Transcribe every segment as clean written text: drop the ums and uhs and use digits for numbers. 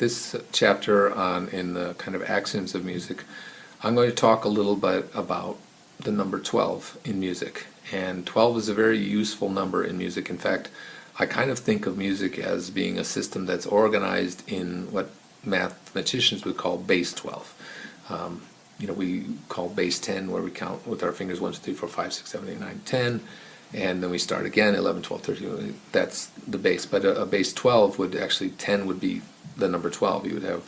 this chapter in the kind of axioms of music, I'm going to talk a little bit about the number 12 in music. And 12 is a very useful number in music. In fact, I kind of think of music as being a system that's organized in what mathematicians would call base 12. We call base 10 where we count with our fingers 1, 2, 3, 4, 5, 6, 7, 8, 9, 10. And then we start again, 11, 12, 13, that's the base. But a base 12 would actually, 10 would be the number 12. You would have,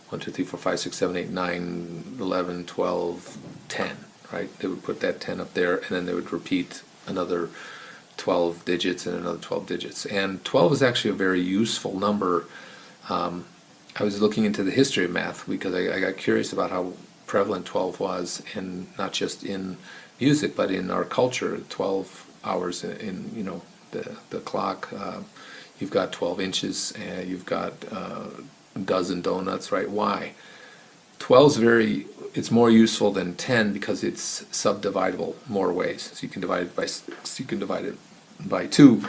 1, 2, 3, 4, 5, 6, 7, 8, 9, 11, 12, 10, right? They would put that 10 up there, and then they would repeat another 12 digits and another 12 digits. And 12 is actually a very useful number. I was looking into the history of math because I got curious about how prevalent 12 was, and not just in music, but in our culture. 12 hours in the clock. You've got 12 inches, and you've got a dozen donuts, right? Why? 12 is it's more useful than 10 because it's subdividable more ways. So you can divide it by 6, you can divide it by 2,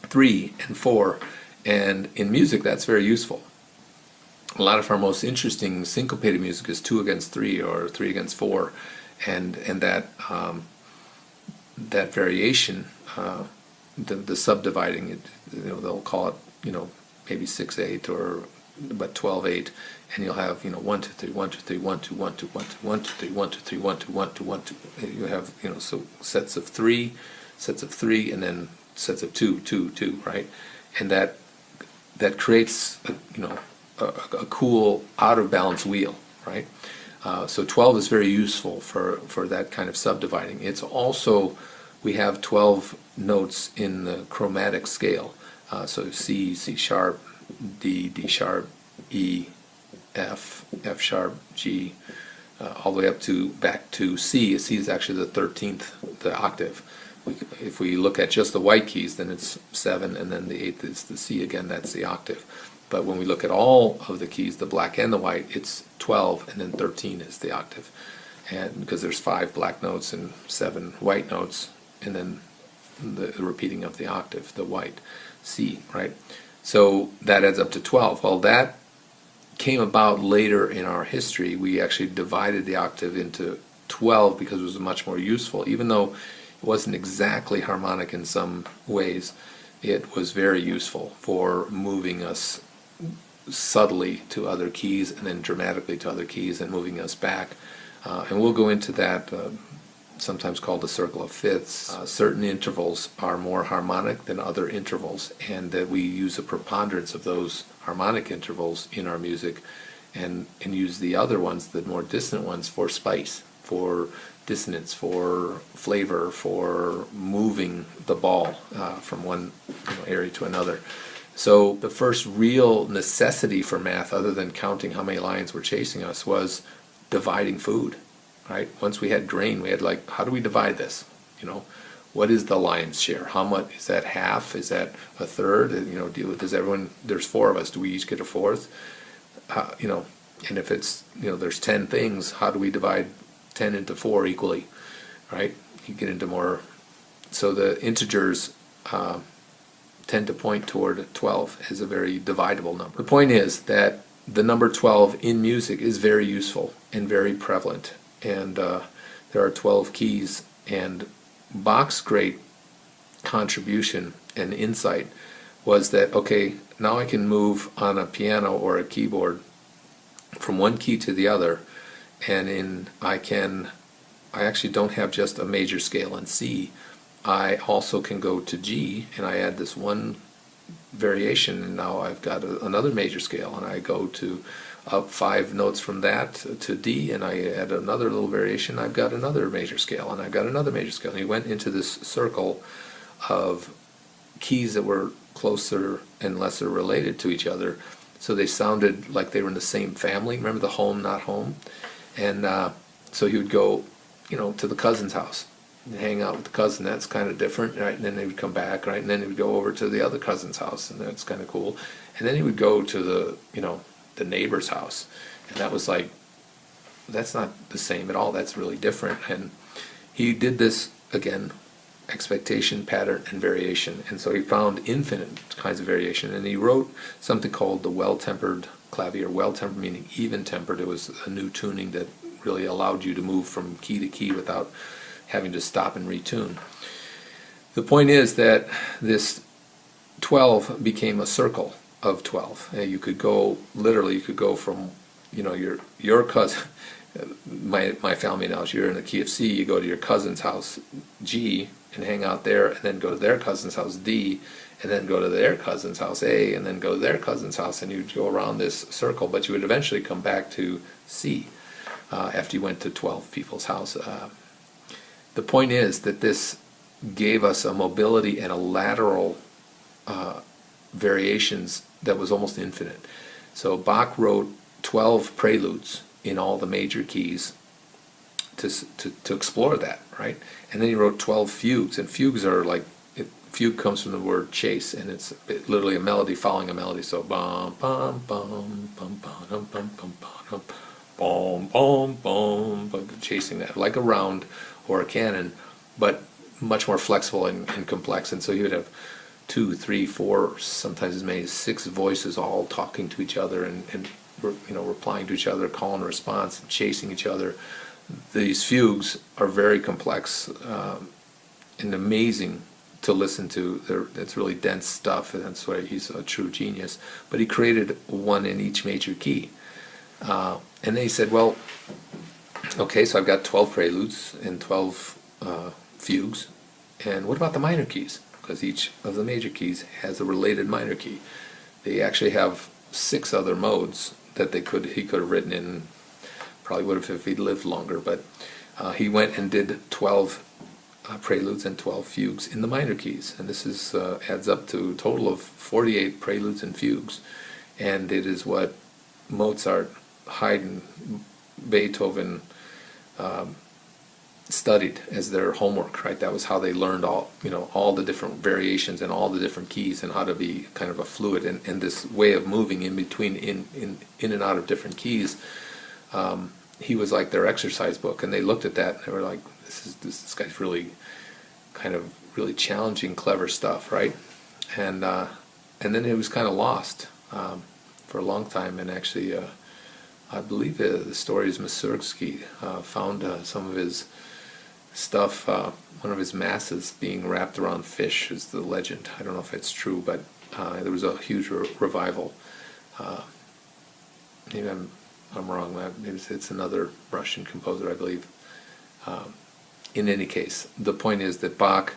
3, and 4, and in music that's very useful. A lot of our most interesting syncopated music is 2 against 3 or 3 against 4, and that that variation, the subdividing, they'll call it maybe 6/8 but 12/8, and you'll have 1 2 3 1 2 3 1 2 1 2 1 2 1 2 3 1 2 3 1 2 1 2 1 2. You have so sets of 3, and then sets of 2 2 2, right? And that creates a cool out of balance wheel, right? So 12 is very useful for that kind of subdividing. It's also, we have 12 notes in the chromatic scale. So C, C sharp, D, D sharp, E, F, F sharp, G, all the way up to back to C. C is actually the 13th, the octave. If we look at just the white keys, then it's 7, and then the 8th is the C again, that's the octave. But when we look at all of the keys, the black and the white, it's 12, and then 13 is the octave. And because there's 5 black notes and 7 white notes, and then the repeating of the octave, the white, C, right? So that adds up to 12. Well, that came about later in our history. We actually divided the octave into 12 because it was much more useful. Even though it wasn't exactly harmonic in some ways, it was very useful for moving us subtly to other keys and then dramatically to other keys and moving us back. And we'll go into that, sometimes called the circle of fifths. Certain intervals are more harmonic than other intervals, and that we use a preponderance of those harmonic intervals in our music, and use the other ones, the more dissonant ones, for spice, for dissonance, for flavor, for moving the ball from one area to another. So the first real necessity for math, other than counting how many lions were chasing us, was dividing food, right? Once we had grain, we had how do we divide this? What is the lion's share? How much is that? Half? Is that a third? Does everyone? There's 4 of us. Do we each get a fourth? And if it's there's 10 things, how do we divide 10 into 4 equally, right? You get into more. So the integers tend to point toward 12 as a very dividable number. The point is that the number 12 in music is very useful and very prevalent, and there are 12 keys, and Bach's great contribution and insight was that, okay, now I can move on a piano or a keyboard from one key to the other, and I actually don't have just a major scale in C. I also can go to G, and I add this one variation, and now I've got another major scale, and I go to up 5 notes from that to D, and I add another little variation. I've got another major scale, and I've got another major scale. And he went into this circle of keys that were closer and lesser related to each other, so they sounded like they were in the same family. Remember the home, not home? And so he would go, to the cousin's house and hang out with the cousin. That's kind of different, right? And then they would come back, right? And then he would go over to the other cousin's house, and that's kind of cool. And then he would go to the neighbor's house, and that was that's not the same at all. That's really different. And he did this again expectation, pattern, and variation. And so he found infinite kinds of variation, and he wrote something called the well-tempered clavier. Well-tempered meaning even-tempered. It was a new tuning that really allowed you to move from key to key without having to stop and retune. The point is that this 12 became a circle of 12. You could go, literally, you could go from, you know, your cousin, my family analogy, you're in the key of C, you go to your cousin's house, G, and hang out there, and then go to their cousin's house, D, and then go to their cousin's house, A, and then go to their cousin's house, and you'd go around this circle, but you would eventually come back to C after you went to 12 people's house. The point is that this gave us a mobility and a lateral variations that was almost infinite. So Bach wrote 12 preludes in all the major keys to explore that, right? And then he wrote 12 fugues, and fugues are like, fugue comes from the word chase, and it's literally a melody following a melody. So bum bum bum bum bum bum bum bum bum bum bum, chasing that like a round or a canon, but much more flexible and complex. And so you would have 2, 3, 4, sometimes as many as 6 voices all talking to each other and you know, replying to each other, call and response, and chasing each other. These fugues are very complex and amazing to listen to. It's really dense stuff, and that's why he's a true genius. But he created one in each major key. And then he said, well, okay, so I've got 12 preludes and 12 fugues, and what about the minor keys? Because each of the major keys has a related minor key. They actually have 6 other modes that he could have written in, probably would have if he'd lived longer, but he went and did 12 preludes and 12 fugues in the minor keys, and this is adds up to a total of 48 preludes and fugues, and it is what Mozart, Haydn, Beethoven studied as their homework, right? That was how they learned all, you know, all the different variations and all the different keys, and how to be kind of a fluid and this way of moving in between in and out of different keys. He was like their exercise book, and they looked at that and they were like, this guy's really kind of really challenging, clever stuff, right? And then it was kind of lost for a long time, and actually I believe the story is Mussorgsky found some of his stuff, one of his masses being wrapped around fish is the legend. I don't know if it's true, but there was a huge revival. Maybe I'm wrong. Maybe it's another Russian composer, I believe. In any case, the point is that Bach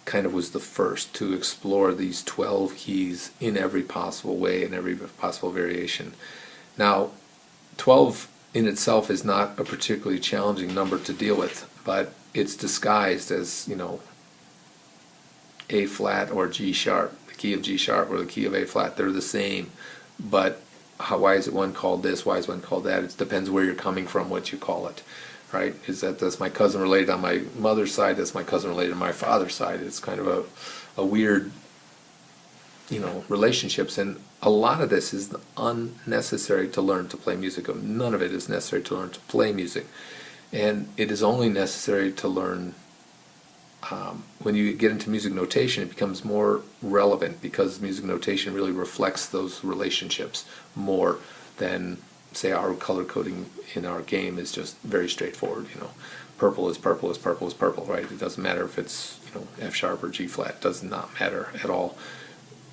kind of was the first to explore these 12 keys in every possible way, in every possible variation. Now, 12 in itself is not a particularly challenging number to deal with, but it's disguised as, you know, A flat or G sharp. The key of G sharp or the key of A flat, they're the same, but why is it one called this, why is one called that? It depends where you're coming from, what you call it, right? That's my cousin related on my mother's side, that's my cousin related on my father's side. It's kind of a weird, you know, relationships, and a lot of this is unnecessary to learn to play music. None of it is necessary to learn to play music, and it is only necessary to learn when you get into music notation. It becomes more relevant because music notation really reflects those relationships more than, say, our color coding in our game is just very straightforward. You know, purple is purple is purple is purple, right? It doesn't matter if it's, you know, F sharp or G flat. It does not matter at all.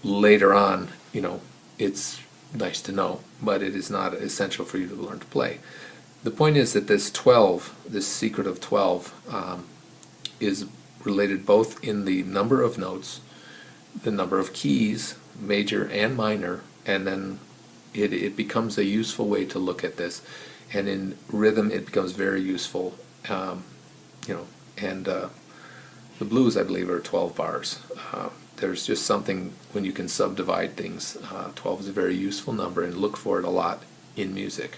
Later on, you know, it's nice to know, but it is not essential for you to learn to play. The point is that this 12, this secret of 12, is related both in the number of notes, the number of keys, major and minor, and then it becomes a useful way to look at this. And in rhythm, it becomes very useful, you know, and the blues, I believe, are 12 bars. There's just something when you can subdivide things. 12 is a very useful number, and look for it a lot in music.